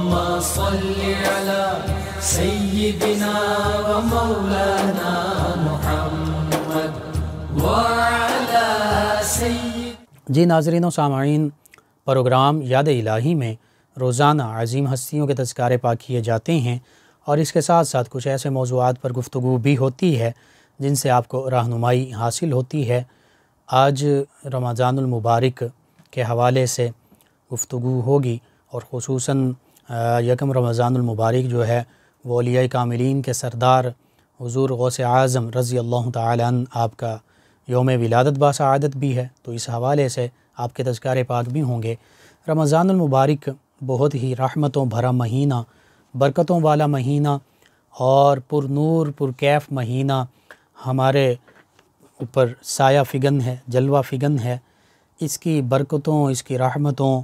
اللهم صل على سيدنا ومولانا محمد وعلى سيد جی ناظرین و سامعین، پروگرام یاد الہی میں روزانہ عظیم ہستیوں کے تذکارے پاک کیے جاتے ہیں، اور اس کے ساتھ ساتھ کچھ ایسے موضوعات پر گفتگو بھی ہوتی ہے جن سے آپ کو رہنمائی حاصل ہوتی ہے۔ آج رمضان المبارک کے حوالے سے گفتگو ہوگی، اور خصوصاً یکم رمضان المبارک جو ہے وہ اولیاء کاملین کے سردار حضور غوث اعظم رضی اللہ تعالی عنہ آپ کا یوم ولادت باسعادت بھی ہے، تو اس حوالے سے آپ کے تذکارے پاک بھی ہوں گے۔ رمضان المبارک بہت ہی رحمتوں بھرا مہینہ، برکتوں والا مہینہ اور پر نور پر کیف مہینہ ہمارے اوپر سایہ فگن ہے، جلوہ فگن ہے۔ اس کی برکتوں، اس کی رحمتوں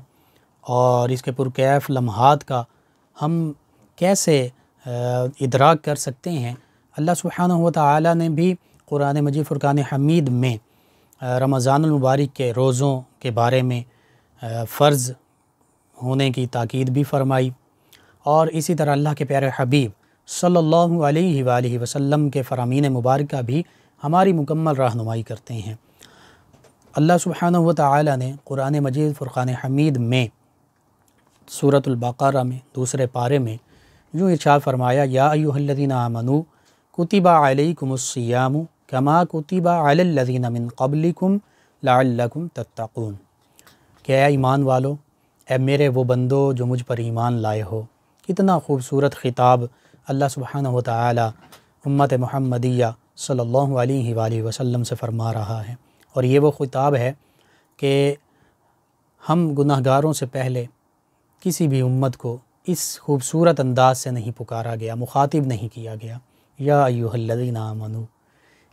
اور اس کے پرکیف لمحات کا ہم کیسے ادراک کر سکتے ہیں؟ اللہ سبحانہ و تعالی نے بھی قرآن مجید فرقان حمید میں رمضان المبارک کے روزوں کے بارے میں فرض ہونے کی تاکید بھی فرمائی، اور اسی طرح اللہ کے پیارے حبیب صلی اللہ علیہ وآلہ وسلم کے فرامین مبارکہ بھی ہماری مکمل رہنمائی کرتے ہیں۔ اللہ سبحانہ و تعالی نے قرآن مجید فرقان حمید میں سورۃ البقرہ میں دوسرے پارے میں یوں ارشاد فرمایا، یا ایھا الذین آمنوا کتب علیکم الصیام کما کتب علی الذین من قبلکم لعلکم تتقون، کہ اے ایمان والو، اے میرے وہ بندو جو مجھ پر ایمان لائے ہو۔ کتنا خوبصورت خطاب اللہ سبحانہ و تعالی امت محمدیہ صلی اللہ علیہ وآلہ وسلم سے فرما رہا ہے، اور یہ وہ خطاب ہے کہ ہم گناہ گاروں سے پہلے کسی بھی امت کو اس خوبصورت انداز سے نہیں پکارا گیا، مخاطب نہیں کیا گیا۔ یا ایھا الذین آمنوا،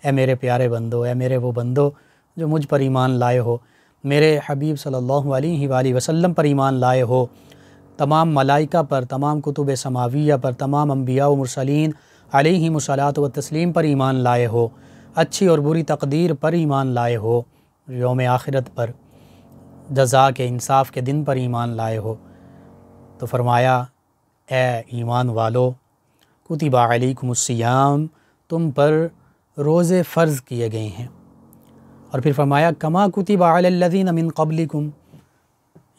اے میرے پیارے بندو، اے میرے وہ بندو جو مجھ پر ایمان لائے ہو، میرے حبیب صلی اللہ علیہ وآلہ وسلم پر ایمان لائے ہو، تمام ملائکہ پر، تمام کتب سماویہ پر، تمام انبیاء و مرسلین علیہم الصلاۃ والتسلیم پر ایمان لائے ہو، اچھی اور بری تقدیر پر ایمان لائے ہو، یوم آخرت پر، جزا کے انصاف کے دن پر ایمان لائے ہو۔ تو فرمایا، اے ایمان والو، کتب علیکم الصیام، تم پر روزے فرض کیے گئے ہیں، اور پھر فرمایا کما کتب علی الذین من قبلکم،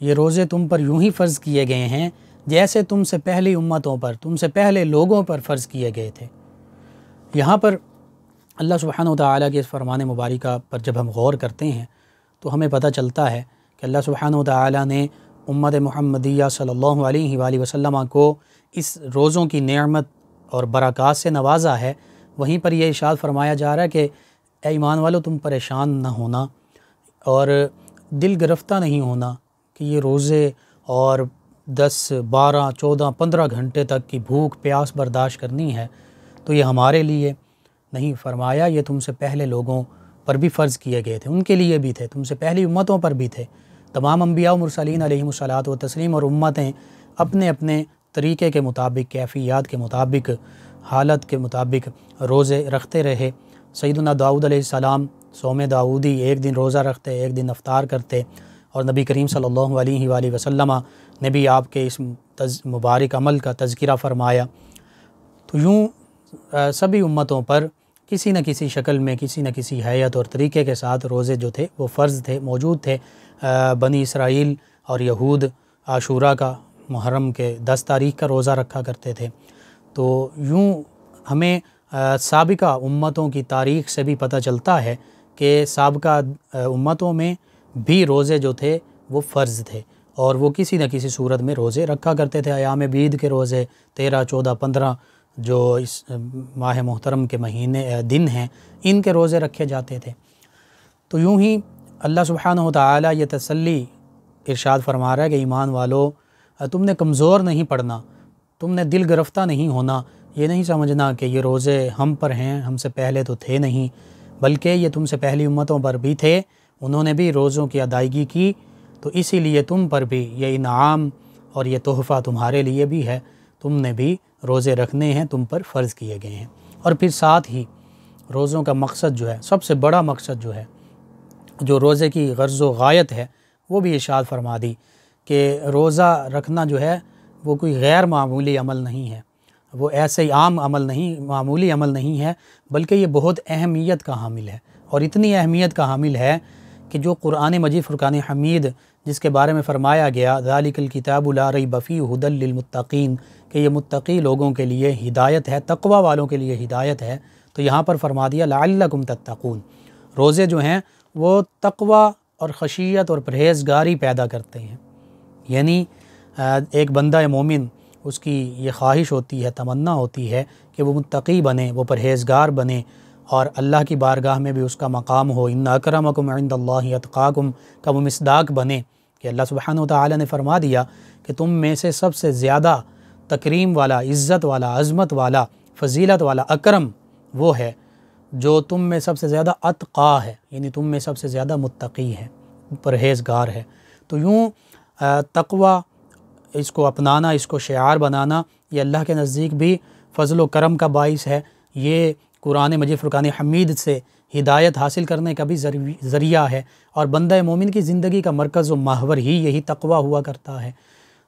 یہ روزے تم پر یوں ہی فرض کیے گئے ہیں جیسے تم سے پہلی امتوں پر، تم سے پہلے لوگوں پر فرض کیے گئے تھے۔ یہاں پر اللہ سبحانہ و تعالیٰ کے اس فرمان مبارکہ پر جب ہم غور کرتے ہیں تو ہمیں پتہ چلتا ہے کہ اللہ سبحانہ و تعالیٰ نے امت محمدیہ صلی اللہ علیہ وآلہ وسلم کو اس روزوں کی نعمت اور برکات سے نوازا ہے۔ وہیں پر یہ ارشاد فرمایا جا رہا ہے کہ اے ایمان والو، تم پریشان نہ ہونا اور دل گرفتہ نہیں ہونا کہ یہ روزے اور 10، 12، 14، 15 گھنٹے تک کی بھوک پیاس برداشت کرنی ہے تو یہ ہمارے لیے نہیں، فرمایا یہ تم سے پہلے لوگوں پر بھی فرض کیے گئے تھے، ان کے لیے بھی تھے، تم سے پہلی امتوں پر بھی تھے۔ تمام انبیاء و مرسلین علیہم الصلاۃ والتسلیم اور امتیں اپنے اپنے طریقے کے مطابق، کیفیات کے مطابق، حالت کے مطابق روزے رکھتے رہے۔ سیدنا داؤد علیہ السلام صوم داؤدی، ایک دن روزہ رکھتے، ایک دن افطار کرتے، اور نبی کریم صلی اللہ علیہ وآلہ وسلم نے بھی آپ کے اس مبارک عمل کا تذکرہ فرمایا۔ تو یوں سبھی امتوں پر کسی نہ کسی شکل میں، کسی نہ کسی حیت اور طریقے کے ساتھ روزے جو تھے وہ فرض تھے، موجود تھے۔ بنی اسرائیل اور یہود عاشوراء کا، محرم کے 10 تاریخ کا روزہ رکھا کرتے تھے۔ تو یوں ہمیں سابقہ امتوں کی تاریخ سے بھی پتہ چلتا ہے کہ سابقہ امتوں میں بھی روزے جو تھے وہ فرض تھے، اور وہ کسی نہ کسی صورت میں روزے رکھا کرتے تھے۔ ایام بیدھ کے روزے 13، 14، 15 جو اس ماہ محترم کے مہینے دن ہیں، ان کے روزے رکھے جاتے تھے۔ تو یوں ہی اللہ سبحانہ و تعالیٰ یہ تسلی ارشاد فرما رہا ہے کہ ایمان والو، تم نے کمزور نہیں پڑنا، تم نے دل گرفتہ نہیں ہونا، یہ نہیں سمجھنا کہ یہ روزے ہم پر ہیں، ہم سے پہلے تو تھے نہیں، بلکہ یہ تم سے پہلی امتوں پر بھی تھے، انہوں نے بھی روزوں کی ادائیگی کی، تو اسی لیے تم پر بھی یہ انعام اور یہ تحفہ تمہارے لیے بھی ہے، تم نے بھی روزے رکھنے ہیں، تم پر فرض کیے گئے ہیں۔ اور پھر ساتھ ہی روزوں کا مقصد جو ہے، سب سے بڑا مقصد جو ہے، جو روزے کی غرض و غایت ہے، وہ بھی ارشاد فرما دی کہ روزہ رکھنا جو ہے وہ کوئی غیر معمولی عمل نہیں ہے، وہ ایسے عام عمل نہیں، معمولی عمل نہیں ہے، بلکہ یہ بہت اہمیت کا حامل ہے، اور اتنی اہمیت کا حامل ہے کہ جو قرآن مجید فرقان حمید جس کے بارے میں فرمایا گیا ذالک الکتاب لا ریب فیہ ھدی للمتقین، کہ یہ متقی لوگوں کے لیے ہدایت ہے، تقوی والوں کے لیے ہدایت ہے، تو یہاں پر فرما دیا لعلکم تتقون۔ روزے جو ہیں وہ تقوی اور خشیت اور پرہیزگاری پیدا کرتے ہیں، یعنی ایک بندہ مومن اس کی یہ خواہش ہوتی ہے، تمنا ہوتی ہے کہ وہ متقی بنے، وہ پرہیزگار بنے، اور اللہ کی بارگاہ میں بھی اس کا مقام ہو، ان اکرمکم عند اللہ اتقاکم کا وہ مصداق بنے، کہ اللہ سبحانہ وتعالی نے فرما دیا کہ تم میں سے سب سے زیادہ تکریم والا، عزت والا، عظمت والا، فضیلت والا، اکرم وہ ہے جو تم میں سب سے زیادہ اتقا ہے، یعنی تم میں سب سے زیادہ متقی ہے، پرہیزگار ہے۔ تو یوں تقوی اس کو اپنانا، اس کو شعار بنانا، یہ اللہ کے نزدیک بھی فضل و کرم کا باعث ہے، یہ قرآن مجید فرقان حمید سے ہدایت حاصل کرنے کا بھی ذریعہ ہے، اور بندہ مومن کی زندگی کا مرکز و محور ہی یہی تقوی ہوا کرتا ہے۔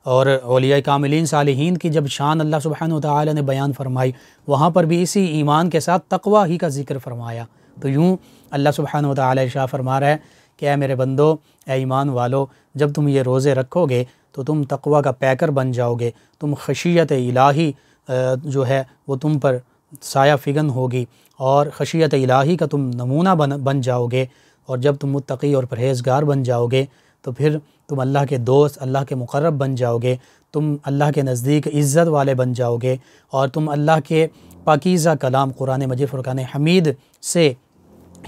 اور اولیاء کاملین صالحین کی جب شان اللہ سبحانہ وتعالی نے بیان فرمائی، وہاں پر بھی اسی ایمان کے ساتھ تقوی ہی کا ذکر فرمایا۔ تو یوں اللہ سبحانہ وتعالی ارشاد فرما رہا ہے کہ اے میرے بندو، اے ایمان والو، جب تم یہ روزے رکھو گے تو تم تقوی کا پیکر بن جاؤ گے، تم خشیت الہی جو ہے وہ تم پر سایہ فگن ہوگی، اور خشیت الہی کا تم نمونہ بن جاؤ گے، اور جب تم متقی اور پرہیزگار بن جاؤ گے تو پھر تم اللہ کے دوست، اللہ کے مقرب بن جاؤ گے، تم اللہ کے نزدیک عزت والے بن جاؤ گے، اور تم اللہ کے پاکیزہ کلام قرآن مجید فرقان حمید سے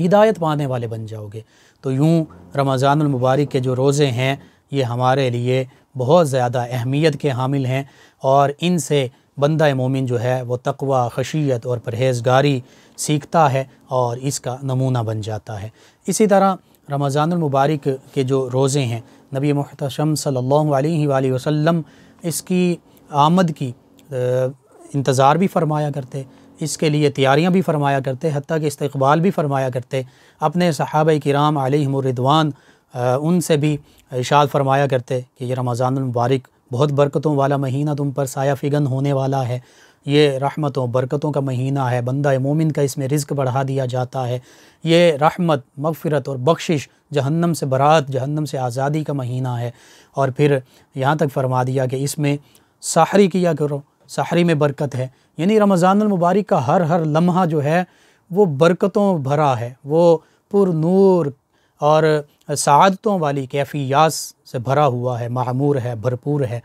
ہدایت پانے والے بن جاؤ گے۔ تو یوں رمضان المبارک کے جو روزے ہیں یہ ہمارے لیے بہت زیادہ اہمیت کے حامل ہیں، اور ان سے بندہ مومن جو ہے وہ تقوی، خشیت اور پرہیزگاری سیکھتا ہے اور اس کا نمونہ بن جاتا ہے۔ اسی طرح رمضان المبارک کے جو روزے ہیں، نبی محتشم صلی اللہ علیہ وآلہ وسلم اس کی آمد کی انتظار بھی فرمایا کرتے، اس کے لیے تیاریاں بھی فرمایا کرتے، حتیٰ کہ استقبال بھی فرمایا کرتے۔ اپنے صحابہ کرام علیہم الرضوان ان سے بھی ارشاد فرمایا کرتے کہ یہ رمضان المبارک بہت برکتوں والا مہینہ تم پر سایہ فگن ہونے والا ہے، یہ رحمتوں برکتوں کا مہینہ ہے، بندہ مومن کا اس میں رزق بڑھا دیا جاتا ہے، یہ رحمت، مغفرت اور بخشش، جہنم سے برات، جہنم سے آزادی کا مہینہ ہے۔ اور پھر یہاں تک فرما دیا کہ اس میں سحری کیا کرو، سحری میں برکت ہے، یعنی رمضان المبارک کا ہر لمحہ جو ہے وہ برکتوں بھرا ہے، وہ پر نور اور سعادتوں والی کیفیات سے بھرا ہوا ہے، معمور ہے، بھرپور ہے۔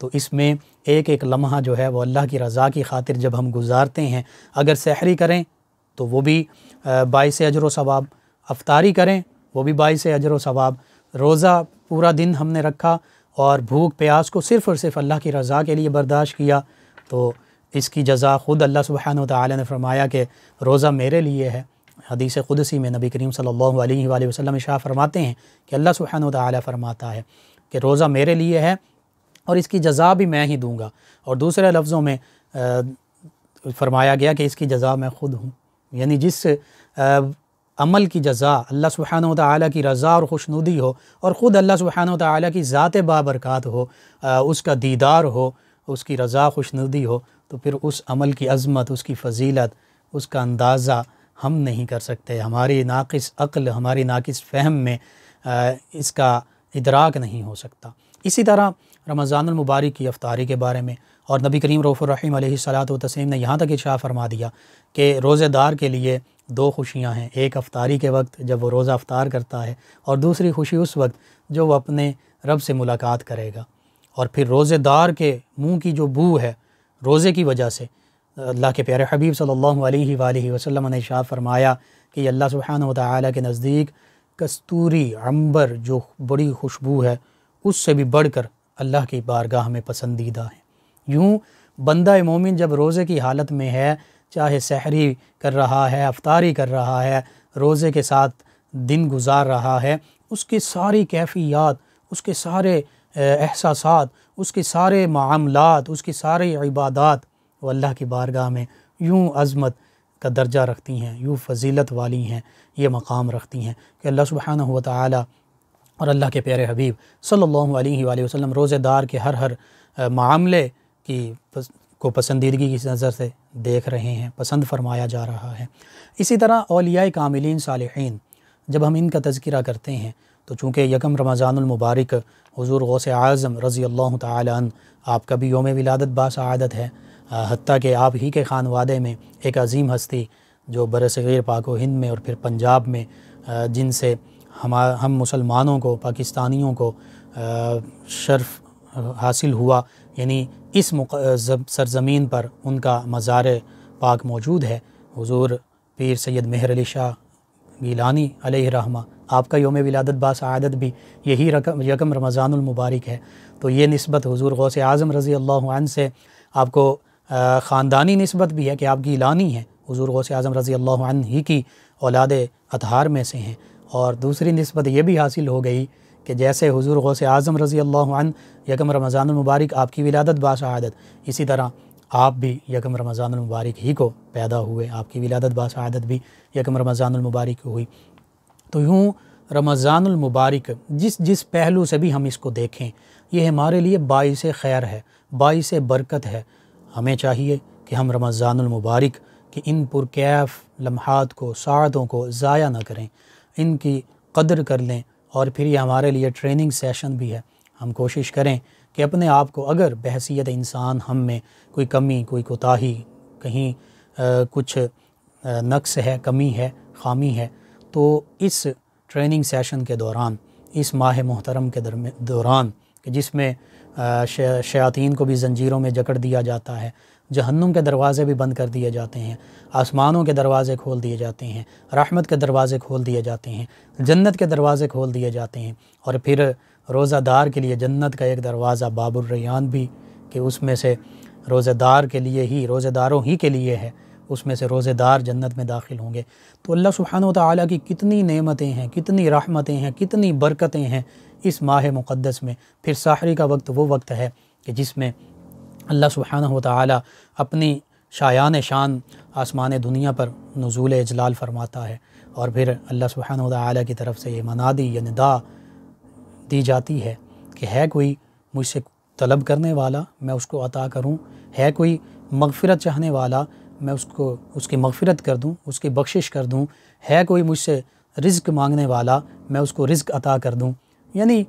تو اس میں ایک ایک لمحہ جو ہے وہ اللہ کی رضا کی خاطر جب ہم گزارتے ہیں، اگر سحری کریں تو وہ بھی باعث اجر و ثواب، افطاری کریں وہ بھی باعث اجر و ثواب، روزہ پورا دن ہم نے رکھا اور بھوک پیاس کو صرف اور صرف اللہ کی رضا کے لیے برداشت کیا، تو اس کی جزا خود اللہ سبحانہ وتعالی نے فرمایا کہ روزہ میرے لیے ہے۔ حدیث قدسی میں نبی کریم صلی اللہ علیہ وآلہ وسلم ارشاد فرماتے ہیں کہ اللہ سبحانہ وتعالی فرماتا ہے کہ روزہ میرے لیے ہے اور اس کی جزا بھی میں ہی دوں گا، اور دوسرے لفظوں میں فرمایا گیا کہ اس کی جزا میں خود ہوں، یعنی جس عمل کی جزا اللہ سبحانہ وتعالی کی رضا اور خوشنودی ہو، اور خود اللہ سبحانہ وتعالی کی ذات بابرکات ہو، اس کا دیدار ہو، اس کی رضا خوشنودی ہو، تو پھر اس عمل کی عظمت، اس کی فضیلت، اس کا اندازہ ہم نہیں کر سکتے، ہماری ناقص عقل، ہماری ناقص فہم میں اس کا ادراک نہیں ہو سکتا۔ اسی طرح رمضان المبارک کی افطاری کے بارے میں اور نبی کریم رؤوف الرحیم علیہ الصلاۃ والتسلیم نے یہاں تک ارشاد فرما دیا کہ روزہ دار کے لیے دو خوشیاں ہیں، ایک افطاری کے وقت جب وہ روزہ افطار کرتا ہے، اور دوسری خوشی اس وقت جو وہ اپنے رب سے ملاقات کرے گا۔ اور پھر روزہ دار کے منہ کی جو بو ہے روزے کی وجہ سے، اللہ کے پیارے حبیب صلی اللہ علیہ وآلہ وسلم نے ارشاد فرمایا کہ یہ اللہ سبحانہ وتعالی کے نزدیک کستوری، عنبر جو بڑی خوشبو ہے، اس سے بھی بڑھ کر اللہ کی بارگاہ میں پسندیدہ ہے۔ یوں بندہ مومن جب روزے کی حالت میں ہے، چاہے سحری کر رہا ہے، افطاری کر رہا ہے، روزے کے ساتھ دن گزار رہا ہے، اس کی ساری کیفیات، اس کے سارے احساسات، اس کے سارے معاملات، اس کی ساری عبادات وہ اللہ کی بارگاہ میں یوں عظمت کا درجہ رکھتی ہیں، یوں فضیلت والی ہیں، یہ مقام رکھتی ہیں کہ اللہ سبحانہ وتعالی اور اللہ کے پیارے حبیب صلی اللہ علیہ وآلہ وسلم روزہ دار کے ہر معاملے کو پسندیدگی کی نظر سے دیکھ رہے ہیں، پسند فرمایا جا رہا ہے۔ اسی طرح اولیاء کاملین صالحین جب ہم ان کا تذکرہ کرتے ہیں تو چونکہ یکم رمضان المبارک حضور غوث اعظم رضی اللہ تعالی عنہ آپ کا بھی یوم ولادت باسعادت ہے، حتیٰ کہ آپ ہی کے خانوادے میں ایک عظیم ہستی جو برصغیر پاک و ہند میں اور پھر پنجاب میں جن سے ہم مسلمانوں کو، پاکستانیوں کو شرف حاصل ہوا، یعنی اس سرزمین پر ان کا مزار پاک موجود ہے، حضور پیر سید مہر علی شاہ گیلانی علیہ رحمہ، آپ کا یوم ولادت باسعادت بھی یہی یکم رمضان المبارک ہے۔ تو یہ نسبت حضور غوث اعظم رضی اللہ عنہ سے آپ کو خاندانی نسبت بھی ہے کہ آپ گیلانی ہیں، حضور غوث اعظم رضی اللہ عنہ ہی کی اولاد اطہار میں سے ہیں، اور دوسری نسبت یہ بھی حاصل ہو گئی کہ جیسے حضور غوث اعظم رضی اللہ عنہ یکم رمضان المبارک آپ کی ولادت باسعادت، اسی طرح آپ بھی یکم رمضان المبارک ہی کو پیدا ہوئے، آپ کی ولادت باسعادت بھی یکم رمضان المبارک ہوئی۔ تو یوں رمضان المبارک جس پہلو سے بھی ہم اس کو دیکھیں یہ ہمارے لیے باعث خیر ہے، باعث برکت ہے۔ ہمیں چاہیے کہ ہم رمضان المبارک کی ان پرکیف لمحات کو، ساعتوں کو ضائع نہ کریں، ان کی قدر کر لیں، اور پھر یہ ہمارے لیے ٹریننگ سیشن بھی ہے۔ ہم کوشش کریں کہ اپنے آپ کو اگر بحیثیت انسان ہم میں کوئی کمی، کوئی کوتاہی، کہیں کچھ نقص ہے، کمی ہے، خامی ہے، تو اس ٹریننگ سیشن کے دوران، اس ماہ محترم کے دوران کہ جس میں شیاطین کو بھی زنجیروں میں جکڑ دیا جاتا ہے، جہنم کے دروازے بھی بند کر دیے جاتے ہیں، آسمانوں کے دروازے کھول دیے جاتے ہیں، رحمت کے دروازے کھول دیے جاتے ہیں، جنت کے دروازے کھول دیے جاتے ہیں، اور پھر روزہ دار کے لیے جنت کا ایک دروازہ باب الریان بھی، کہ اس میں سے روزہ دار کے لیے ہی، روزہ داروں ہی کے لیے ہے، اس میں سے روزہ دار جنت میں داخل ہوں گے۔ تو اللہ سبحانہ و تعالیٰ کی کتنی نعمتیں ہیں، کتنی رحمتیں ہیں، کتنی برکتیں ہیں اس ماہ مقدس میں۔ پھر سحری کا وقت وہ وقت ہے کہ جس میں اللہ سبحانہ و تعالیٰ اپنی شایان شان آسمان دنیا پر نزول اجلال فرماتا ہے، اور پھر اللہ سبحانہ و تعالیٰ کی طرف سے یہ منادی یا ندا دی جاتی ہے کہ ہے کوئی مجھ سے طلب کرنے والا، میں اس کو عطا کروں، ہے کوئی مغفرت چاہنے والا، میں اس کی مغفرت کر دوں، اس کی بخشش کر دوں، ہے کوئی مجھ سے رزق مانگنے والا، میں اس کو رزق عطا کر دوں۔ یعنی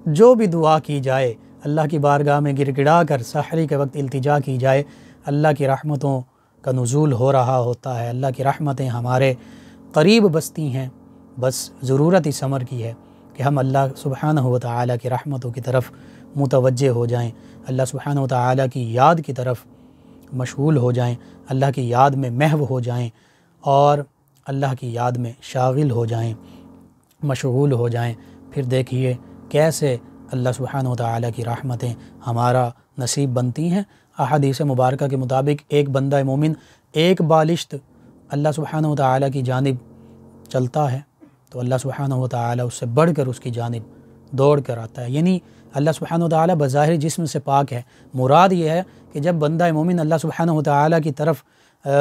جو بھی دعا کی جائے اللہ کی بارگاہ میں گر گڑا کر سحری کے وقت التجا کی جائے، اللہ کی رحمتوں کا نزول ہو رہا ہوتا ہے، اللہ کی رحمتیں ہمارے قریب بستی ہیں۔ بس ضرورت اس امر کی ہے کہ ہم اللہ سبحانہ و تعالیٰ کی رحمتوں کی طرف متوجہ ہو جائیں، اللہ سبحانہ و تعالیٰ کی یاد کی طرف مشغول ہو جائیں، اللہ کی یاد میں محو ہو جائیں، اور اللہ کی یاد میں شاغل ہو جائیں، مشغول ہو جائیں۔ پھر دیکھیے کیسے اللہ سبحانہ و تعالیٰ کی رحمتیں ہمارا نصیب بنتی ہیں۔ احادیث مبارکہ کے مطابق ایک بندہ مومن ایک بالشت اللہ سبحانہ و تعالیٰ کی جانب چلتا ہے تو اللہ سبحانہ و تعالیٰ اس سے بڑھ کر اس کی جانب دوڑ کر آتا ہے۔ یعنی اللہ سبحانہ و تعالیٰ بظاہر جسم سے پاک ہے، مراد یہ ہے کہ جب بندہ مومن اللہ سبحانہ و تعالیٰ کی طرف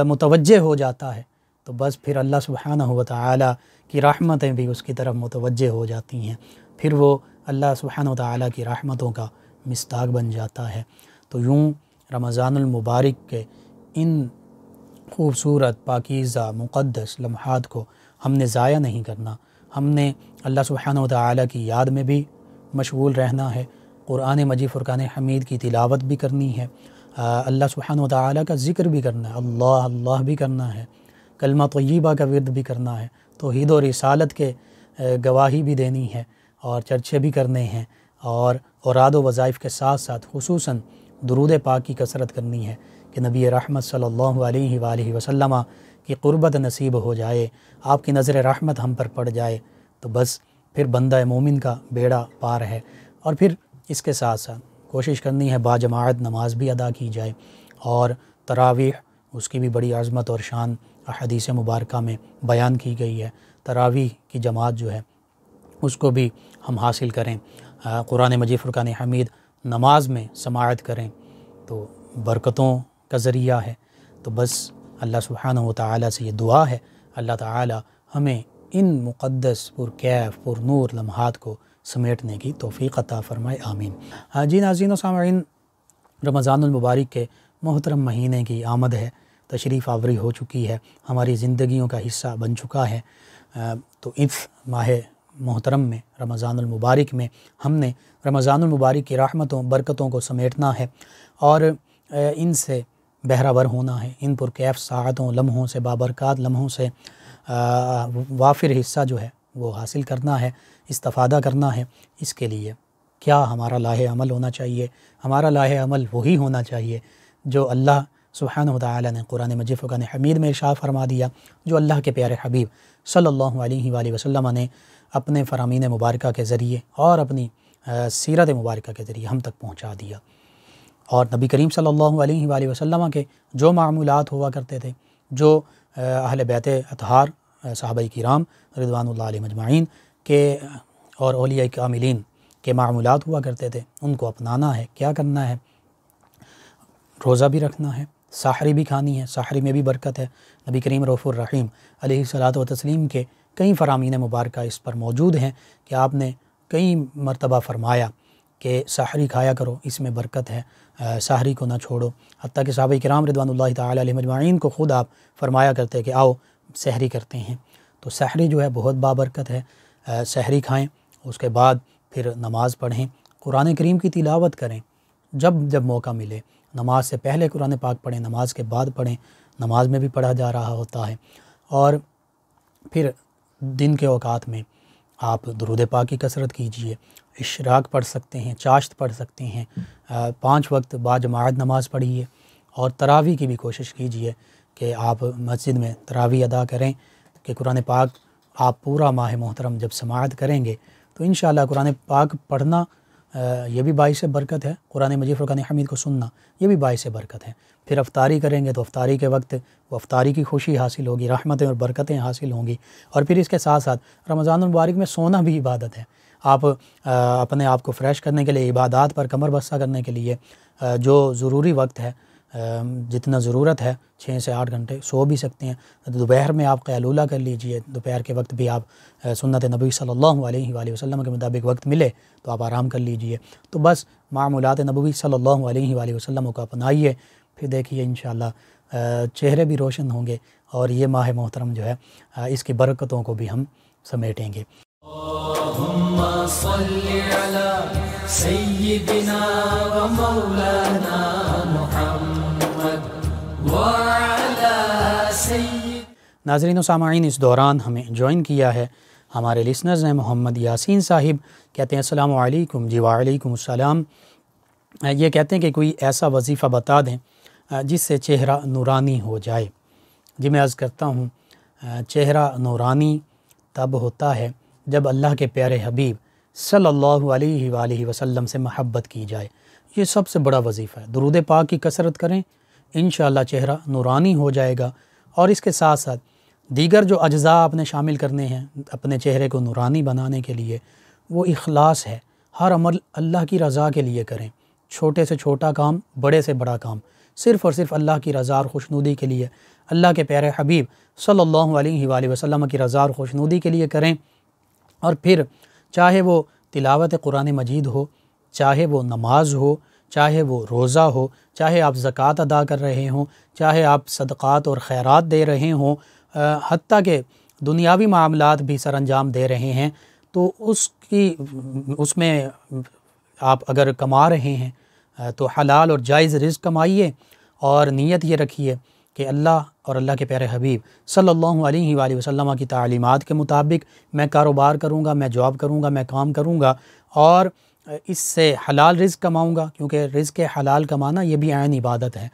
متوجہ ہو جاتا ہے تو بس پھر اللہ سبحانہ و تعالیٰ کی رحمتیں بھی اس کی طرف متوجہ ہو جاتی ہیں، پھر وہ اللہ سبحانہ و تعالیٰ کی رحمتوں کا مصداق بن جاتا ہے۔ تو یوں رمضان المبارک کے ان خوبصورت، پاکیزہ، مقدس لمحات کو ہم نے ضائع نہیں کرنا، ہم نے اللہ سبحانہ و تعالیٰ کی یاد میں بھی مشغول رہنا ہے، قرآن مجید فرقان حمید کی تلاوت بھی کرنی ہے، اللہ سبحانہ و تعالیٰ کا ذکر بھی کرنا ہے، اللہ اللہ بھی کرنا ہے، کلمہ طیبہ کا ورد بھی کرنا ہے، توحید و رسالت کے گواہی بھی دینی ہے، اور چرچے بھی کرنے ہیں، اور اوراد و وظائف کے ساتھ ساتھ خصوصاً درود پاک کی کثرت کرنی ہے کہ نبی رحمت صلی اللہ علیہ وآلہ وسلم کی قربت نصیب ہو جائے، آپ کی نظر رحمت ہم پر پڑ جائے تو بس پھر بندہ مومن کا بیڑا پار ہے۔ اور پھر اس کے ساتھ ساتھ کوشش کرنی ہے باجماعت نماز بھی ادا کی جائے، اور تراویح اس کی بھی بڑی عظمت اور شان احادیث مبارکہ میں بیان کی گئی ہے۔ تراویح کی جماعت جو ہے اس کو بھی ہم حاصل کریں، قرآن مجید فرقان حمید نماز میں سماعت کریں تو برکتوں کا ذریعہ ہے۔ تو بس اللہ سبحانہ و تعالیٰ سے یہ دعا ہے، اللہ تعالیٰ ہمیں ان مقدس پرکیف پر نور لمحات کو سمیٹنے کی توفیق عطا فرمائے، آمین۔ جی ناظرین و سامعین، رمضان المبارک کے محترم مہینے کی آمد ہے، تشریف آوری ہو چکی ہے، ہماری زندگیوں کا حصہ بن چکا ہے۔ تو اس ماہ محترم میں، رمضان المبارک میں، ہم نے رمضان المبارک کی رحمتوں برکتوں کو سمیٹنا ہے اور ان سے بہرہ ہونا ہے، ان پرکیف ساعتوں لمحوں سے، بابرکات لمحوں سے وافر حصہ جو ہے وہ حاصل کرنا ہے، استفادہ کرنا ہے۔ اس کے لیے کیا ہمارا لاہ عمل ہونا چاہیے؟ ہمارا لاہ عمل وہی ہونا چاہیے جو اللہ سبحانہ وتعالی نے قرآن مجید فرقان حمید میں ارشاد فرما دیا، جو اللہ کے پیارے حبیب صلی اللہ علیہ وآلہ وسلم نے اپنے فرامین مبارکہ کے ذریعے اور اپنی سیرت مبارکہ کے ذریعے ہم تک پہنچا دیا۔ اور نبی کریم صلی اللہ علیہ وآلہ وسلم کے جو معمولات ہوا کرتے تھے، جو اہل بیت اطہار صحابہ کرام رضوان اللہ علیہم اجمعین کے اور اولیاء کاملین کے معمولات ہوا کرتے تھے، ان کو اپنانا ہے۔ کیا کرنا ہے؟ روزہ بھی رکھنا ہے، سحری بھی کھانی ہے، سحری میں بھی برکت ہے۔ نبی کریم رؤوف الرحیم علیہ الصلاۃ والتسلیم کے کئی فرامین مبارکہ اس پر موجود ہیں کہ آپ نے کئی مرتبہ فرمایا کہ سحری کھایا کرو، اس میں برکت ہے، سحری کو نہ چھوڑو۔ حتیٰ کہ صحابہ کرام رضوان اللہ تعالی علیہم اجمعین کو خود آپ فرمایا کرتے کہ آؤ سحری کرتے ہیں۔ تو سحری جو ہے بہت بابرکت ہے، سحری کھائیں، اس کے بعد پھر نماز پڑھیں، قرآن کریم کی تلاوت کریں، جب موقع ملے۔ نماز سے پہلے قرآن پاک پڑھیں، نماز کے بعد پڑھیں، نماز میں بھی پڑھا جا رہا ہوتا ہے۔ اور پھر دن کے اوقات میں آپ درود پاک کی کثرت کیجئے، اشراق پڑھ سکتے ہیں، چاشت پڑھ سکتے ہیں، 5 وقت باجماعت نماز پڑھیے، اور تراویح کی بھی کوشش کیجئے کہ آپ مسجد میں تراویح ادا کریں، کہ قرآن پاک آپ پورا ماہ محترم جب سماعت کریں گے تو انشاءاللہ قرآن پاک پڑھنا یہ بھی باعث برکت ہے، قرآن مجید فرقان حمید کو سننا یہ بھی باعث برکت ہے۔ پھر افطاری کریں گے تو افطاری کے وقت وہ افطاری کی خوشی حاصل ہوگی، رحمتیں اور برکتیں حاصل ہوں گی۔ اور پھر اس کے ساتھ ساتھ رمضان المبارک میں سونا بھی عبادت ہے۔ آپ اپنے آپ کو فریش کرنے کے لیے، عبادات پر کمر بستہ کرنے کے لیے جو ضروری وقت ہے، جتنا ضرورت ہے 6 سے 8 گھنٹے سو بھی سکتے ہیں۔ دوپہر میں آپ قیلولہ کر لیجئے، دوپہر کے وقت بھی آپ سنت نبی صلی اللہ علیہ وآلہ وسلم کے مطابق وقت ملے تو آپ آرام کر لیجئے۔ تو بس معمولات نبوی صلی اللہ علیہ وآلہ وسلم کو اپنائیے، پھر دیکھیے انشاءاللہ چہرے بھی روشن ہوں گے اور یہ ماہ محترم جو ہے اس کی برکتوں کو بھی ہم سمیٹیں گے۔ اللہم صلی علی سیدنا و مولانا محمد وعلی سید۔ ناظرین و سامعین، اس دوران ہمیں جوائن کیا ہے ہمارے لسنرز ہیں محمد یاسین صاحب، کہتے ہیں السلام علیکم۔ جی وعلیکم السلام۔ یہ کہتے ہیں کہ کوئی ایسا وظیفہ بتا دیں جس سے چہرہ نورانی ہو جائے۔ جی میں عرض کرتا ہوں، چہرہ نورانی تب ہوتا ہے جب اللہ کے پیارے حبیب صلی اللہ علیہ وآلہ وسلم سے محبت کی جائے۔ یہ سب سے بڑا وظیفہ ہے۔ درود پاک کی کثرت کریں، انشاءاللہ چہرہ نورانی ہو جائے گا۔ اور اس کے ساتھ ساتھ دیگر جو اجزاء آپ نے شامل کرنے ہیں اپنے چہرے کو نورانی بنانے کے لیے، وہ اخلاص ہے۔ ہر عمل اللہ کی رضا کے لیے کریں، چھوٹے سے چھوٹا کام، بڑے سے بڑا کام، صرف اور صرف اللہ کی رضا اور خوشنودی کے لیے، اللہ کے پیارے حبیب صلی اللہ علیہ وآلہ وسلم کی رضا اور خوشنودی کے لیے کریں۔ اور پھر چاہے وہ تلاوت قرآن مجید ہو، چاہے وہ نماز ہو، چاہے وہ روزہ ہو، چاہے آپ زکوٰۃ ادا کر رہے ہوں، چاہے آپ صدقات اور خیرات دے رہے ہوں، حتیٰ کہ دنیاوی معاملات بھی سر انجام دے رہے ہیں، تو اس میں آپ اگر کما رہے ہیں تو حلال اور جائز رزق کمائیے، اور نیت یہ رکھیے کہ اللہ اور اللہ کے پیارے حبیب صلی اللہ علیہ وآلہ وسلم کی تعلیمات کے مطابق میں کاروبار کروں گا، میں جاب کروں گا، میں کام کروں گا، اور اس سے حلال رزق کماؤں گا، کیونکہ رزق حلال کمانا یہ بھی عین عبادت ہے۔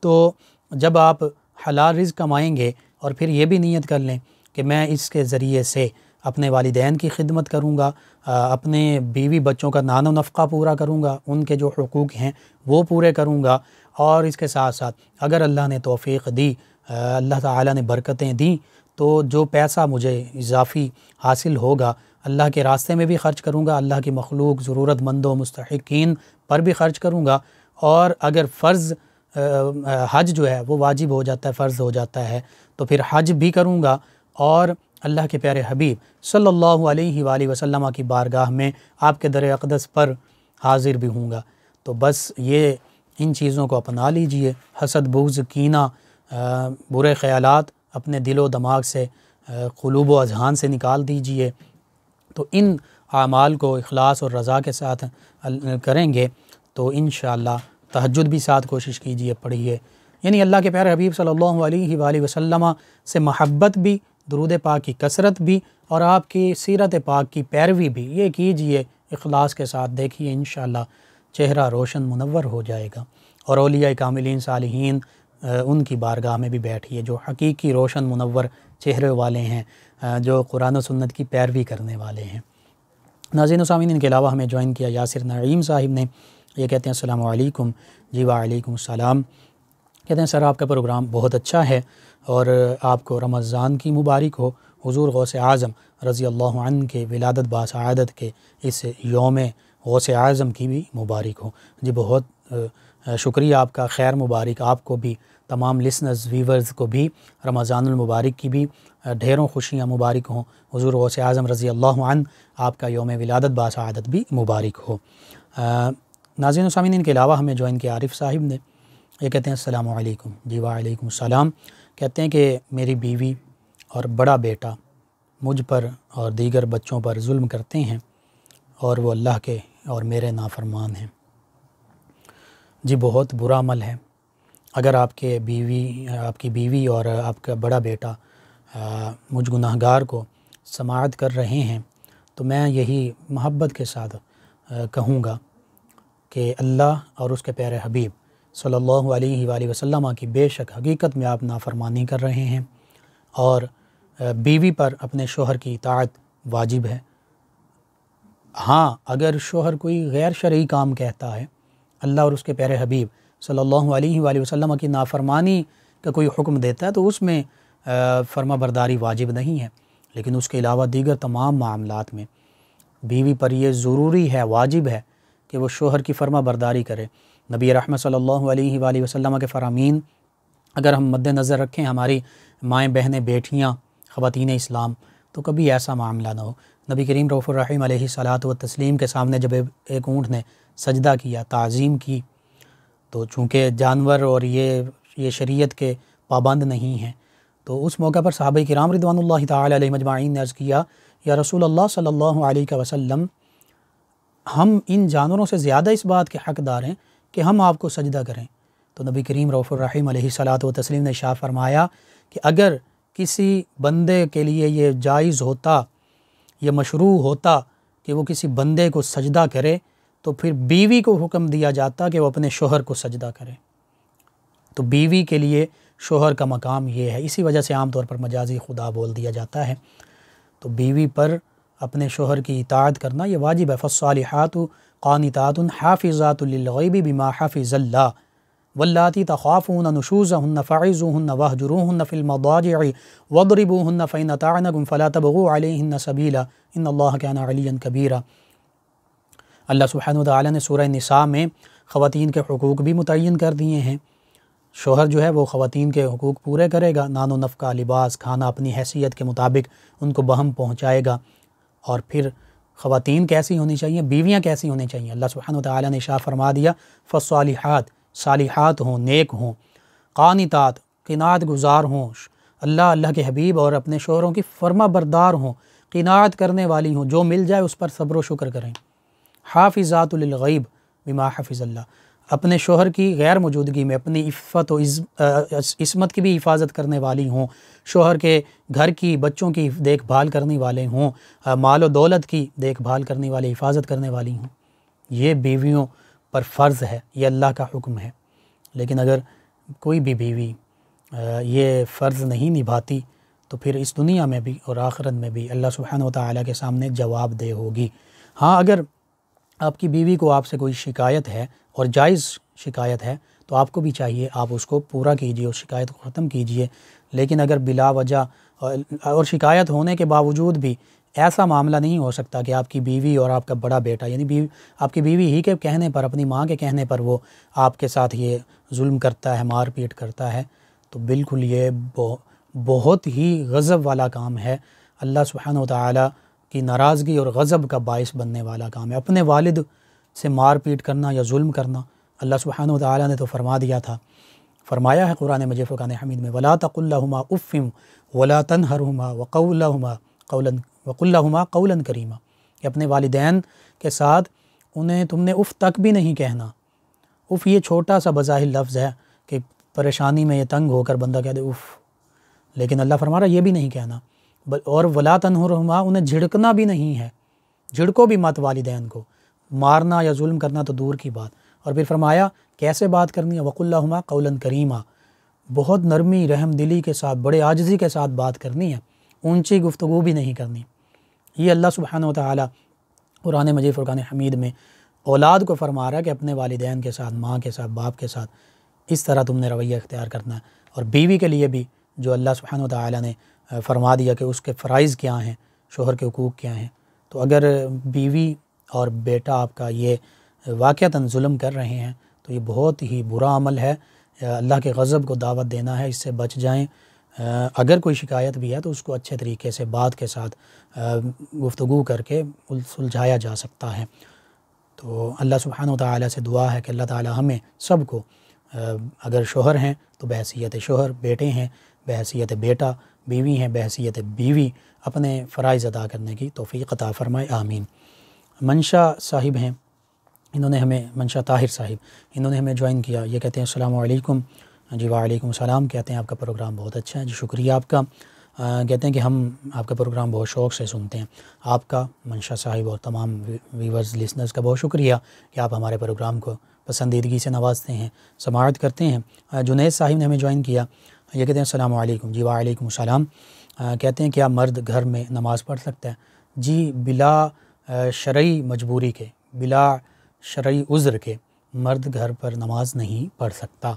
تو جب آپ حلال رزق کمائیں گے اور پھر یہ بھی نیت کر لیں کہ میں اس کے ذریعے سے اپنے والدین کی خدمت کروں گا، اپنے بیوی بچوں کا نان و نفقہ پورا کروں گا، ان کے جو حقوق ہیں وہ پورے کروں گا، اور اس کے ساتھ ساتھ اگر اللہ نے توفیق دی، اللہ تعالیٰ نے برکتیں دیں، تو جو پیسہ مجھے اضافی حاصل ہوگا اللہ کے راستے میں بھی خرچ کروں گا، اللہ کی مخلوق ضرورت مندوں مستحقین پر بھی خرچ کروں گا، اور اگر فرض حج جو ہے وہ واجب ہو جاتا ہے، فرض ہو جاتا ہے، تو پھر حج بھی کروں گا، اور اللہ کے پیارے حبیب صلی اللہ علیہ وآلہ وسلم کی بارگاہ میں آپ کے در اقدس پر حاضر بھی ہوں گا۔ تو بس یہ ان چیزوں کو اپنا لیجئے، حسد، بغض، کینہ، برے خیالات اپنے دل و دماغ سے، قلوب و اذہان سے نکال دیجئے۔ تو ان اعمال کو اخلاص اور رضا کے ساتھ کریں گے تو انشاءاللہ تہجد بھی ساتھ کوشش کیجئے، پڑھیے، یعنی اللہ کے پیارے حبیب صلی اللہ علیہ وآلہ وسلم سے محبت بھی، درود پاک کی کثرت بھی، اور آپ کی سیرت پاک کی پیروی بھی، یہ کیجئے اخلاص کے ساتھ، دیکھیے انشاءاللہ چہرہ روشن منور ہو جائے گا۔ اور اولیاء کاملین صالحین ان کی بارگاہ میں بھی بیٹھیے جو حقیقی روشن منور چہرے والے ہیں، جو قرآن و سنت کی پیروی کرنے والے ہیں۔ ناظرین و سامعین، ان کے علاوہ ہمیں جوائن کیا یاسر نعیم صاحب نے، یہ کہتے ہیں السلام علیکم۔ جی وعلیکم السلام۔ کہتے ہیں سر آپ کا پروگرام بہت اچھا ہے اور آپ کو رمضان کی مبارک ہو، حضور غوث اعظم رضی اللہ عنہ کے ولادت باسعادت کے اس یوم غوث اعظم کی بھی مبارک ہو۔ جی بہت شکریہ آپ کا، خیر مبارک آپ کو بھی، تمام لسنرز ویورز کو بھی رمضان المبارک کی بھی ڈھیروں خوشیاں مبارک ہوں، حضور غوث اعظم رضی اللہ عنہ آپ کا یوم ولادت باسعادت بھی مبارک ہو۔ ناظرین و سامعین، ان کے علاوہ ہمیں جوائن کیا عارف صاحب نے، یہ کہتے ہیں السلام علیکم۔ جی وعلیکم السلام۔ کہتے ہیں کہ میری بیوی اور بڑا بیٹا مجھ پر اور دیگر بچوں پر ظلم کرتے ہیں اور وہ اللہ کے اور میرے نافرمان ہیں۔ جی بہت برا عمل ہے۔ اگر آپ کی بیوی اور آپ کا بڑا بیٹا مجھ گناہگار کو سماعت کر رہے ہیں تو میں یہی محبت کے ساتھ کہوں گا کہ اللہ اور اس کے پیارے حبیب صلی اللہ علیہ وآلہ وسلم کی بے شک حقیقت میں آپ نافرمانی کر رہے ہیں، اور بیوی پر اپنے شوہر کی اطاعت واجب ہے۔ ہاں اگر شوہر کوئی غیر شرعی کام کہتا ہے، اللہ اور اس کے پیارے حبیب صلی اللہ علیہ وآلہ وسلم کی نافرمانی کا کوئی حکم دیتا ہے تو اس میں فرما برداری واجب نہیں ہے، لیکن اس کے علاوہ دیگر تمام معاملات میں بیوی پر یہ ضروری ہے، واجب ہے کہ وہ شوہر کی فرما برداری کرے۔ نبی رحمت صلی اللہ علیہ وآلہ وسلم کے فرامین اگر ہم مد نظر رکھیں، ہماری مائیں بہنیں بیٹیاں خواتین اسلام، تو کبھی ایسا معاملہ نہ ہو۔ نبی کریم رؤوف الرحیم علیہ الصلاۃ والتسلیم کے سامنے جب ایک اونٹ نے سجدہ کیا، تعظیم کی، تو چونکہ جانور اور یہ شریعت کے پابند نہیں ہیں، تو اس موقع پر صحابہ کرام رضوان اللہ تعالی علیہم اجمعین نے عرض کیا، یا رسول اللہ صلی اللہ علیہ وسلم، ہم ان جانوروں سے زیادہ اس بات کے حقدار ہیں کہ ہم آپ کو سجدہ کریں۔ تو نبی کریم رؤوف الرحیم علیہ الصلاۃ والتسلیم نے ارشاد فرمایا کہ اگر کسی بندے کے لیے یہ جائز ہوتا، یہ مشروع ہوتا کہ وہ کسی بندے کو سجدہ کرے، تو پھر بیوی کو حکم دیا جاتا کہ وہ اپنے شوہر کو سجدہ کرے۔ تو بیوی کے لیے شوہر کا مقام یہ ہے، اسی وجہ سے عام طور پر مجازی خدا بول دیا جاتا ہے۔ تو بیوی پر اپنے شوہر کی اطاعت کرنا یہ واجب ہے۔ فالصالحات قانتات حافظات للغیب بما حفظ اللہ واللاتی تخافون نشوزهن فعظوهن واہجروهن فی المضاجع واضربوهن فإن أطعنكم فلا تبغوا عليهن سبیلا ان اللہ کان علیا کبیرا۔ اللہ سبحانہ وتعالی نے سورہ نساء میں خواتین کے حقوق بھی متعین کر دیے ہیں۔ شوہر جو ہے وہ خواتین کے حقوق پورے کرے گا، نان و نفقہ، لباس، کھانا اپنی حیثیت کے مطابق ان کو بہم پہنچائے گا۔ اور پھر خواتین کیسی ہونی چاہیے، بیویاں کیسی ہونی چاہیے، اللہ سبحانہ وتعالی نے ارشاد فرما دیا، فالصالحات، صالحات ہوں، نیک ہوں، قانتات، قناعت گزار ہوں، اللہ کے حبیب اور اپنے شوہروں کی فرما بردار ہوں، قناعت کرنے والی ہوں، جو مل جائے اس پر صبر و شکر کریں۔ حافظات للغیب بما حفظ اللہ، اپنے شوہر کی غیر موجودگی میں اپنی عفت و عصمت کی بھی حفاظت کرنے والی ہوں، شوہر کے گھر کی، بچوں کی دیکھ بھال کرنے والے ہوں، مال و دولت کی دیکھ بھال کرنے والے، حفاظت کرنے والی ہوں۔ یہ بیویوں پر فرض ہے، یہ اللہ کا حکم ہے۔ لیکن اگر کوئی بھی بیوی یہ فرض نہیں نبھاتی تو پھر اس دنیا میں بھی اور آخرت میں بھی اللہ سبحانہ وتعالی کے سامنے جواب دہ ہوگی۔ ہاں اگر آپ کی بیوی کو آپ سے کوئی شکایت ہے اور جائز شکایت ہے تو آپ کو بھی چاہیے آپ اس کو پورا کیجیے، اس شکایت کو ختم کیجیے۔ لیکن اگر بلا وجہ اور شکایت ہونے کے باوجود بھی ایسا معاملہ نہیں ہو سکتا کہ آپ کی بیوی اور آپ کا بڑا بیٹا، یعنی آپ کی بیوی ہی کے کہنے پر، اپنی ماں کے کہنے پر وہ آپ کے ساتھ یہ ظلم کرتا ہے، مار پیٹ کرتا ہے، تو بالکل یہ بہت ہی غضب والا کام ہے۔ اللہ سبحانہ و تعالیٰ کی ناراضگی اور غضب کا باعث بننے والا کام ہے۔ اپنے والد سے مار پیٹ کرنا یا ظلم کرنا، اللہ سبحانہ و تعالیٰ نے تو فرما دیا تھا، فرمایا ہے قرآن مجید فرقان حمید میں وَلَا تَقُلْ لَهُمَا أُفٍّ وَلَا تَنْهَرْهُمَا وَقُلْ لَهُمَا قَوْلًا كَرِيمًا، کہ اپنے والدین کے ساتھ انہیں تم نے اف تک بھی نہیں کہنا۔ اف یہ چھوٹا سا بظاہر لفظ ہے کہ پریشانی میں یہ تنگ ہو کر بندہ کہہ دے اف، لیکن اللہ فرما رہا یہ بھی نہیں کہنا، اور وَلَا تَنْهَرْهُمَا انہیں جھڑکنا بھی نہیں ہے، جھڑکو بھی مت والدین کو، مارنا یا ظلم کرنا تو دور کی بات۔ اور پھر فرمایا کیسے بات کرنی ہے، وَقُلْ لَهُمَا قَوْلًا كَرِيمًا، بہت نرمی رحم دلی کے ساتھ، بڑے عاجزی کے ساتھ بات کرنی ہے، اونچی گفتگو بھی نہیں کرنی۔ یہ اللہ سبحانہ و تعالیٰ قرآن مجید فرقان حمید میں اولاد کو فرما رہا ہے کہ اپنے والدین کے ساتھ، ماں کے ساتھ، باپ کے ساتھ اس طرح تم نے رویہ اختیار کرنا ہے۔ اور بیوی کے لیے بھی جو اللہ سبحانہ و تعالیٰ نے فرما دیا کہ اس کے فرائض کیا ہیں، شوہر کے حقوق کیا ہیں، تو اگر بیوی اور بیٹا آپ کا یہ واقعتاً ظلم کر رہے ہیں تو یہ بہت ہی برا عمل ہے، اللہ کے غضب کو دعوت دینا ہے، اس سے بچ جائیں۔ اگر کوئی شکایت بھی ہے تو اس کو اچھے طریقے سے بات کے ساتھ گفتگو کر کے سلجھایا جا سکتا ہے۔ تو اللہ سبحانہ و تعالیٰ سے دعا ہے کہ اللہ تعالیٰ ہمیں سب کو، اگر شوہر ہیں تو بحیثیت شوہر، بیٹے ہیں بحیثیت بیٹا، بیوی ہیں بحیثیت بیوی، اپنے فرائض ادا کرنے کی توفیق عطا فرمائے، آمین۔ منشا صاحب ہیں، انہوں نے ہمیں، منشا طاہر صاحب، انہوں نے ہمیں جوائن کیا، یہ کہتے ہیں السلام علیکم۔ جی وعلیکم السلام، کہتے ہیں آپ کا پروگرام بہت اچھا ہے، جی شکریہ آپ کا۔ کہتے ہیں کہ ہم آپ کا پروگرام بہت شوق سے سنتے ہیں۔ آپ کا، منشا صاحب اور تمام ویورز لسنرز کا بہت شکریہ کہ آپ ہمارے پروگرام کو پسندیدگی سے نوازتے ہیں، سماعت کرتے ہیں۔ جنید صاحب نے ہمیں جوائن کیا، یہ کہتے ہیں السلام علیکم۔ جی وعلیکم السلام، کہتے ہیں کیا مرد گھر میں نماز پڑھ سکتا ہے؟ جی بلا شرعی مجبوری کے، بلا شرعی عذر کے مرد گھر پر نماز نہیں پڑھ سکتا۔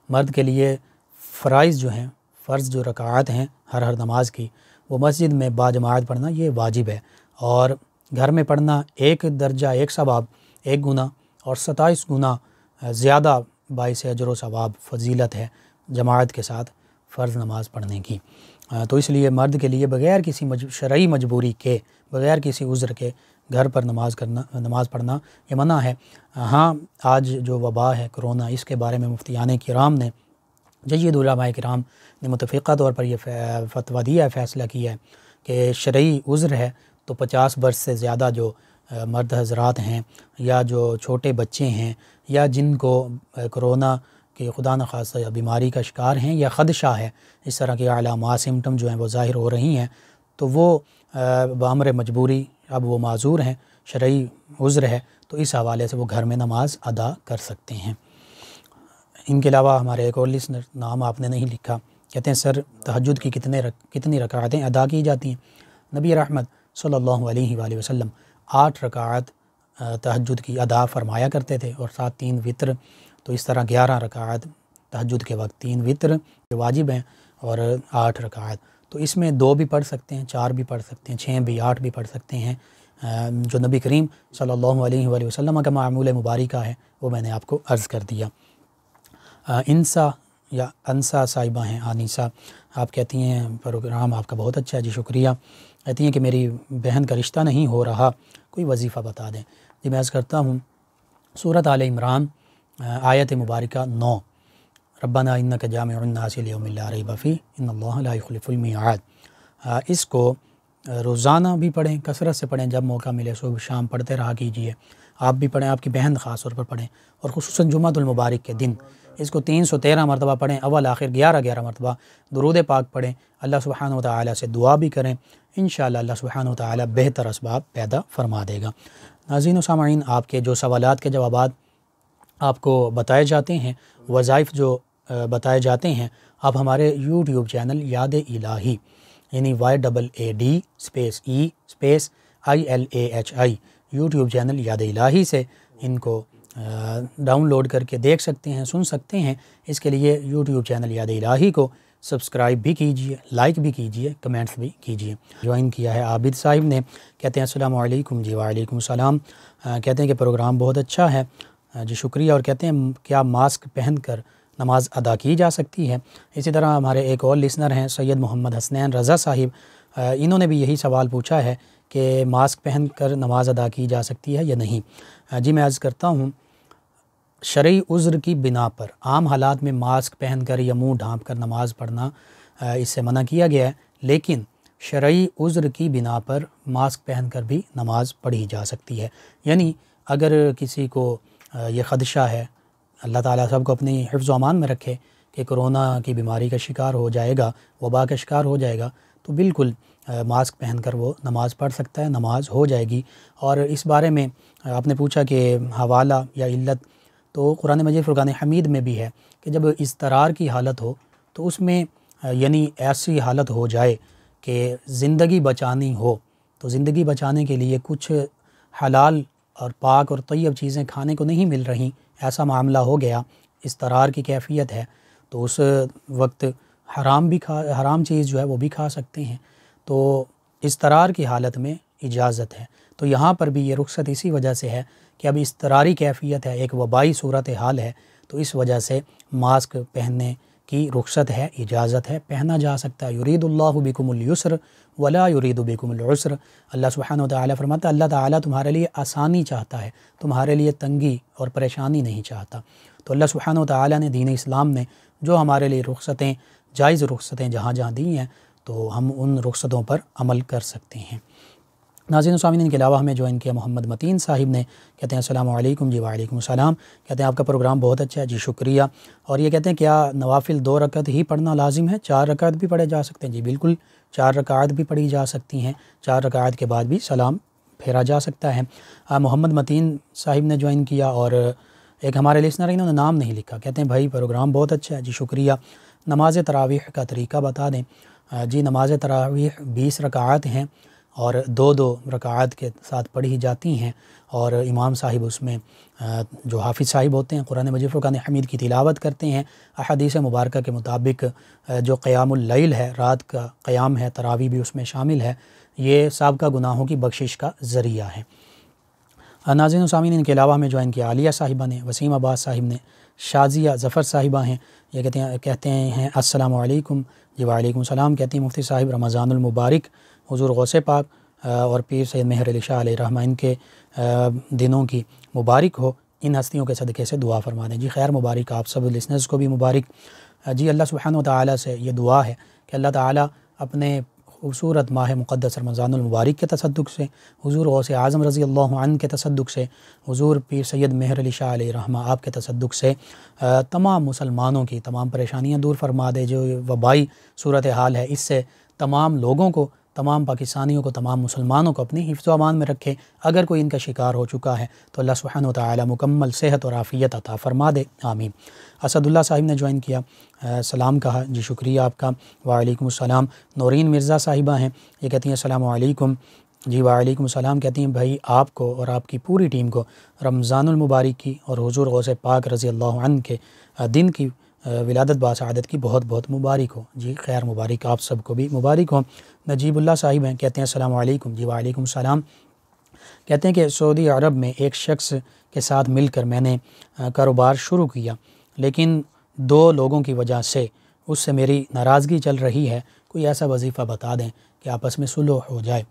مرد کے لیے فرائض جو ہیں، فرض جو رکعات ہیں ہر نماز کی، وہ مسجد میں باجماعت پڑھنا یہ واجب ہے، اور گھر میں پڑھنا ایک درجہ، ایک ثواب، ایک گناہ اور 27 گنا زیادہ باعث اجر و ثواب فضیلت ہے جماعت کے ساتھ فرض نماز پڑھنے کی۔ تو اس لیے مرد کے لیے بغیر کسی شرعی مجبوری کے، بغیر کسی عذر کے گھر پر نماز پڑھنا یہ منع ہے۔ ہاں آج جو وبا ہے کرونا، اس کے بارے میں مفتیان کرام نے، جید علماء کرام نے متفقہ طور پر یہ فتویٰ دیا ہے، فیصلہ کیا ہے کہ شرعی عذر ہے تو 50 برس سے زیادہ جو مرد حضرات ہیں، یا جو چھوٹے بچے ہیں، یا جن کو کرونا کہ خدا نخواستہ یا بیماری کا شکار ہیں یا خدشہ ہے، اس طرح کے علامات سمٹم جو ہیں وہ ظاہر ہو رہی ہیں، تو وہ بامر مجبوری اب وہ معذور ہیں، شرعی عذر ہے، تو اس حوالے سے وہ گھر میں نماز ادا کر سکتے ہیں۔ ان کے علاوہ ہمارے ایک اور لسنر، نام آپ نے نہیں لکھا، کہتے ہیں سر تہجد کی کتنی رکعتیں ادا کی جاتی ہیں؟ نبی رحمت صلی اللہ علیہ وآلہ وسلم 8 رکعت تہجد کی ادا فرمایا کرتے تھے، اور ساتھ 3 وطر، تو اس طرح 11 رکعت تہجد کے وقت، 3 وطر جو واجب ہیں اور 8 رکعت، تو اس میں 2 بھی پڑھ سکتے ہیں، 4 بھی پڑھ سکتے ہیں، 6 بھی، 8 بھی پڑھ سکتے ہیں، جو نبی کریم صلی اللہ علیہ وآلہ وسلم کا معمول مبارکہ ہے وہ میں نے آپ کو عرض کر دیا۔ انسا یا انسا صاحبہ ہیں، آنیسا، آپ کہتی ہیں پروگرام آپ کا بہت اچھا ہے، جی شکریہ۔ کہتی ہیں کہ میری بہن کا رشتہ نہیں ہو رہا، کوئی وظیفہ بتا دیں۔ جی میں عرض کرتا ہوں، سورۃ آل عمران آیت مبارکہ 9، ربنا انک جامع الناس لیوم لا ریب فیہ ان اللہ لا یخلف المیعاد، اس کو روزانہ بھی پڑھیں، کثرت سے پڑھیں، جب موقع ملے صبح شام پڑھتے رہا کیجیے، آپ بھی پڑھیں، آپ کی بہن خاص طور پر پڑھیں، اور خصوصاً جمعۃ المبارک کے دن اس کو 313 مرتبہ پڑھیں، اول آخر 11 مرتبہ درود پاک پڑھیں، اللہ سبحانہ و تعالیٰ سے دعا بھی کریں، انشاءاللہ اللہ سبحانہ و تعالیٰ بہتر اسباب پیدا فرما دے گا۔ ناظرین و سامعین، آپ کے جو سوالات کے جوابات آپ کو بتائے جاتے ہیں، وظائف جو بتائے جاتے ہیں، آپ ہمارے یوٹیوب چینل یاد الہی، یعنی YAADE_E_ILAHI یوٹیوب چینل یاد الہی سے ان کو ڈاؤن لوڈ کر کے دیکھ سکتے ہیں، سن سکتے ہیں۔ اس کے لیے یوٹیوب چینل یاد الہی کو سبسکرائب بھی کیجیے، لائک بھی کیجیے، کمنٹس بھی کیجیے۔ جوائن کیا ہے عابد صاحب نے، کہتے ہیں السلام علیکم۔ جی وعلیکم السلام، کہتے ہیں کہ پروگرام بہت اچھا ہے، جی شکریہ، اور کہتے ہیں کیا ماسک پہن کر نماز ادا کی جا سکتی ہے؟ اسی طرح ہمارے ایک اور لسنر ہیں سید محمد حسنین رضا صاحب، انہوں نے بھی یہی سوال پوچھا ہے کہ ماسک پہن کر نماز ادا کی جا سکتی ہے یا نہیں۔ جی میں عرض کرتا ہوں، شرعی عذر کی بنا پر عام حالات میں ماسک پہن کر یا منہ ڈھانپ کر نماز پڑھنا اس سے منع کیا گیا ہے، لیکن شرعی عذر کی بنا پر ماسک پہن کر بھی نماز پڑھی جا سکتی ہے۔ یعنی اگر کسی کو یہ خدشہ ہے، اللہ تعالیٰ سب کو اپنی حفظ و امان میں رکھے، کہ کرونا کی بیماری کا شکار ہو جائے گا، وبا کا شکار ہو جائے گا، تو بالکل ماسک پہن کر وہ نماز پڑھ سکتا ہے، نماز ہو جائے گی۔ اور اس بارے میں آپ نے پوچھا کہ حوالہ یا علت، تو قرآن مجید فرقان حمید میں بھی ہے کہ جب اضطرار کی حالت ہو تو اس میں یعنی ایسی حالت ہو جائے کہ زندگی بچانی ہو، تو زندگی بچانے کے لیے کچھ حلال اور پاک اور طیب چیزیں کھانے کو نہیں مل رہیں، ایسا معاملہ ہو گیا، اضطرار کی کیفیت ہے، تو اس وقت حرام چیز جو ہے وہ بھی کھا سکتے ہیں۔ تو اضطرار کی حالت میں اجازت ہے۔ تو یہاں پر بھی یہ رخصت اسی وجہ سے ہے کہ اب اضطراری کیفیت ہے، ایک وبائی صورتحال ہے، تو اس وجہ سے ماسک پہننے کی رخصت ہے، اجازت ہے، پہنا جا سکتا ہے۔ یرید اللہ بکم اليسر ولا یرید بکم العسر، اللہ سبحانہ وتعالی فرماتا ہے اللہ تعالیٰ تمہارے لیے آسانی چاہتا ہے، تمہارے لیے تنگی اور پریشانی نہیں چاہتا۔ تو اللہ سبحانہ وتعالی نے دین اسلام میں جو ہمارے لیے رخصتیں، جائز رخصتیں جہاں جہاں دی ہیں، تو ہم ان رخصتوں پر عمل کر سکتے ہیں۔ ناظرین و سامعین، ان کے علاوہ ہمیں جوائن کیا محمد متین صاحب نے، کہتے ہیں السلام علیکم۔ جی وعلیکم السلام، کہتے ہیں آپ کا پروگرام بہت اچھا ہے، جی شکریہ۔ اور یہ کہتے ہیں کیا نوافل 2 رکعت ہی پڑھنا لازم ہے، 4 رکعت بھی پڑھے جا سکتے ہیں؟ جی بالکل، 4 رکعت بھی پڑھی جا سکتی ہیں، 4 رکعت کے بعد بھی سلام پھیرا جا سکتا ہے۔ محمد متین صاحب نے جوائن کیا، اور ایک ہمارے لسنر انہوں نے نام نہیں لکھا، کہتے ہیں بھائی پروگرام بہت اچھا ہے، جی شکریہ۔ نماز تراویح کا طریقہ بتا دیں۔ جی نماز تراویح 20 رکعات ہیں، اور 2 رکعات کے ساتھ پڑھی جاتی ہیں، اور امام صاحب اس میں جو حافظ صاحب ہوتے ہیں قرآن مجید فرقان حمید کی تلاوت کرتے ہیں۔ احادیث مبارکہ کے مطابق جو قیام اللیل ہے، رات کا قیام ہے، تراویح بھی اس میں شامل ہے، یہ سابقہ گناہوں کی بخشش کا ذریعہ ہے۔ ناظرین و سامعین، ان کے علاوہ ہمیں جوائن کیا عالیہ صاحبہ نے، وسیم عباس صاحب نے، شازیہ ظفر صاحبہ ہیں، یہ کہتے ہیں السلام علیکم۔ جی وعلیکم السلام، کہتے ہیں مفتی صاحب رمضان المبارک حضور غوث پاک اور پیر سید مہر علی شاہ علیہ الرحمہ ان کے دنوں کی مبارک ہو، ان ہستیوں کے صدقے سے دعا فرما دیں۔ جی خیر مبارک، آپ سب لسنرز کو بھی مبارک۔ جی اللہ سبحانہ وتعالی سے یہ دعا ہے کہ اللہ تعالیٰ اپنے خوبصورت ماہ مقدس رمضان المبارک کے تصدق سے، حضور غوث اعظم رضی اللہ عنہ کے تصدق سے، حضور پیر سید مہر علی شاہ علیہ الرحمہ آپ کے تصدق سے تمام مسلمانوں کی تمام پریشانیاں دور فرما دے۔ جو وبائی صورتحال ہے، اس سے تمام لوگوں کو، تمام پاکستانیوں کو، تمام مسلمانوں کو اپنی حفظ و امان میں رکھے۔ اگر کوئی ان کا شکار ہو چکا ہے تو اللہ سبحانہ وتعالی مکمل صحت اور عافیت عطا فرما دے، آمین۔ اسد اللہ صاحب نے جوائن کیا، سلام کہا، جی شکریہ آپ کا، وعلیکم السلام۔ نورین مرزا صاحبہ ہیں، یہ کہتی ہیں السلام علیکم۔ جی وعلیکم السلام، کہتی ہیں بھائی آپ کو اور آپ کی پوری ٹیم کو رمضان المبارک کی اور حضور غوث پاک رضی اللہ عنہ کے دن کی ولادت باسعادت کی بہت بہت مبارک ہو۔ جی خیر مبارک، آپ سب کو بھی مبارک ہو۔ نجیب اللہ صاحب ہیں، کہتے ہیں السلام علیکم۔ جی وعلیکم السلام، کہتے ہیں کہ سعودی عرب میں ایک شخص کے ساتھ مل کر میں نے کاروبار شروع کیا، لیکن 2 لوگوں کی وجہ سے اس سے میری ناراضگی چل رہی ہے، کوئی ایسا وظیفہ بتا دیں کہ آپس میں صلح ہو جائے۔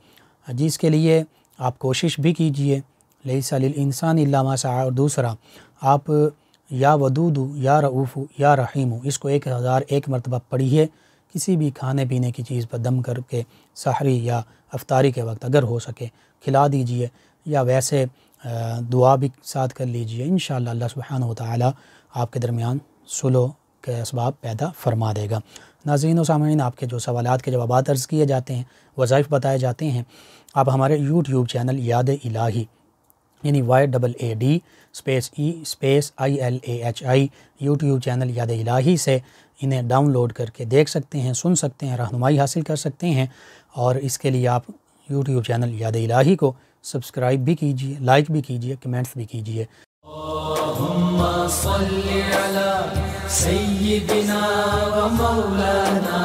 جی اس کے لیے آپ کوشش بھی کیجئے، لیس للانسان الا ما سعی، اور دوسرا آپ یا ودود یا رؤوف یا رحیم، اس کو 1001 مرتبہ پڑھیے، کسی بھی کھانے پینے کی چیز پر دم کر کے سحری یا افطاری کے وقت اگر ہو سکے کھلا دیجئے، یا ویسے دعا بھی ساتھ کر لیجئے، انشاءاللہ اللہ سبحانہ وتعالی آپ کے درمیان صلح کے اسباب پیدا فرما دے گا۔ ناظرین و سامعین، آپ کے جو سوالات کے جوابات عرض کیے جاتے ہیں، وظائف بتائے جاتے ہیں، آپ ہمارے یوٹیوب چینل یاد الہی، یعنی YAAD /EILAHI یوٹیوب چینل یاد الہی سے انہیں ڈاؤن لوڈ کر کے دیکھ سکتے ہیں، سن سکتے ہیں، رہنمائی حاصل کر سکتے ہیں، اور اس کے لیے آپ یوٹیوب چینل یاد الہی کو سبسکرائب بھی کیجئے، لائک بھی کیجئے، کمنٹس بھی کیجئے۔ اللہم صل علی سیدنا و مولانا